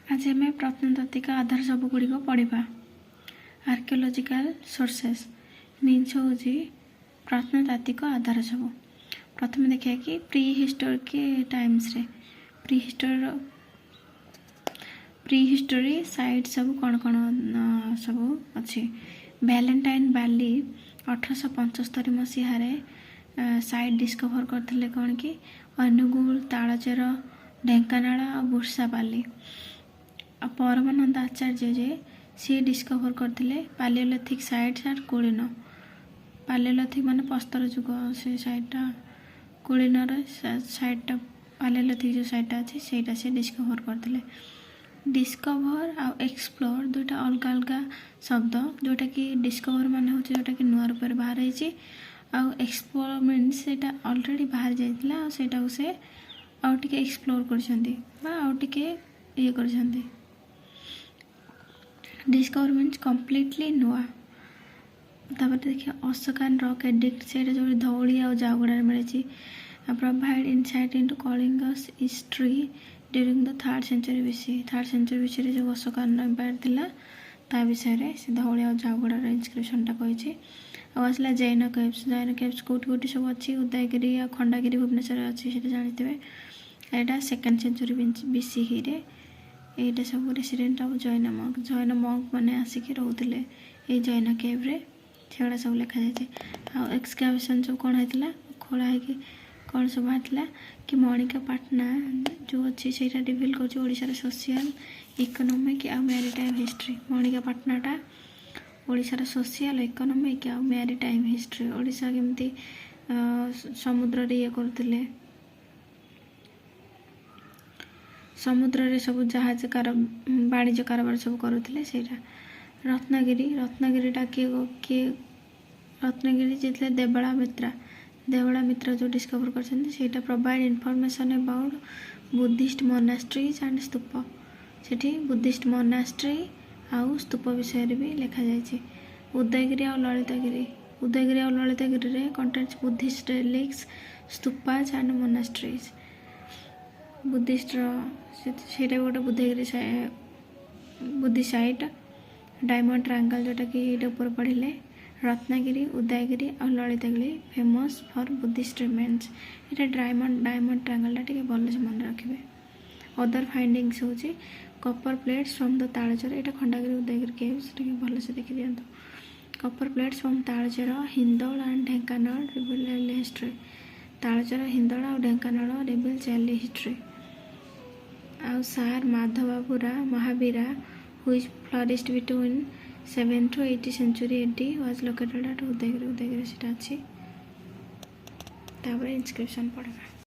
आज आम प्रत्नतात्विक आधार सब गुड़िक पढ़ा। आर्कियोलोजिकल सोर्सेस मीन्स हूँ प्रत्नतात्विक आधार सब। प्रथम देखिए कि प्री हिस्टोरिक टाइम्स रे प्री हिस्टोरी साइट सब कौन कौन सब अच्छी। वैलेंटाइन वैली 1875 मसीह साइट डिस्कवर करते कौन कि अनुगुल तालचेर ढेंकानाल और बुर्सापाली। परमानंद आचार्य जे सी डिस्कवर करते पालियोलिथिक साइट्स आर कुलीन। पालियोलिथिक माने पस्तर जुग से साइटा कुलीनर साइटा पालियोलिथिक जो साइटा अच्छी सेटा से डिस्कवर करते। डिस्कवर आ एक्सप्लोर दुईटा अलग अलग शब्द जोटा कि डिस्कवर माने होचे जोटा कि नुआ रूप बाहर होइछि आ एक्सप्लोर मीन्स सेटा ऑलरेडी बाहर जाइतिला सेटा से आउ टिके एक्सप्लोर करछन्ती बा आउ टिके ये करछन्ती। डिस्कवर मीन्स कम्प्लीटली नुआ। तापर देखिए अशोकान रॉक एडिक्ट से जो धौली आ जावगुड़ा मिले provide insight into Kalinga's history during the 3rd century BC। 3rd century BC रे जो अशोकान एम्पायर थिला ता विषय से धौली आ जावगुड़ा इनस्क्रिप्शनटा कही। आसला जैन केव्स कौटी सब अच्छी उदयगिरी आ खंडागिरी भुवनेश्वर अच्छी से जानते यहाँ 2nd century BC ही रे यहाँ सब रेसीडेट ऑफ जैन मंक मैंने आसिक रोते ये जैन केव्रे से सब लिखा जाए। एक्सकावेशन सब कौन होता खोला है कौन सब बाहर कि मणिका पाटना जो अच्छी से रिविल कर सोशल इकोनॉमिक आ मैरीटाइम हिस्ट्री। मणिका पाटनाटा ओडिशार सोशल इकोनॉमिक आ मैरीटाइम हिस्ट्री। ओडिशा केमती समुद्र ये करते समुद्र सब जहाज वाणिज्य कारोबार सब करुले। रत्नगिरीटा किए रत्नगिरी जीतले देवला मित्रा जो डिस्कवर कर provide information about Buddhist monasteries and stupa. Sethi Buddhist monastery आउ स्तूप विषय भी लिखा जाए। उदयगिरी और ललितगिरी रे contains Buddhist relics stupas and monasteries. Buddhist से गोटे बुद्धि साइट डायमंड ट्रायंगल जोटा कि ये ऊपर पढ़ले। रत्नगिरी उदयगिरी और Lalitgiri famous for Buddhist remains. ये डायमंड ट्रायंगल टे भल से मन रखिए। अदर फाइंडिंग्स हूँ Kapoor plates from the Talcher. ये खंडागिरी उदयगिरी केव्स भल से देखी दिखाँ। Copper plates from Talcher Hindol and Dhenkanal reveal history. Talcher Hindol और ढेंकानाल रिविल चाइल्ड हिस्ट्री। आउ सार Madhavpura Mahavira which flourished between 7th to 8th century AD was located at Udayagiri से इनस्क्रिप्शन पढ़ा।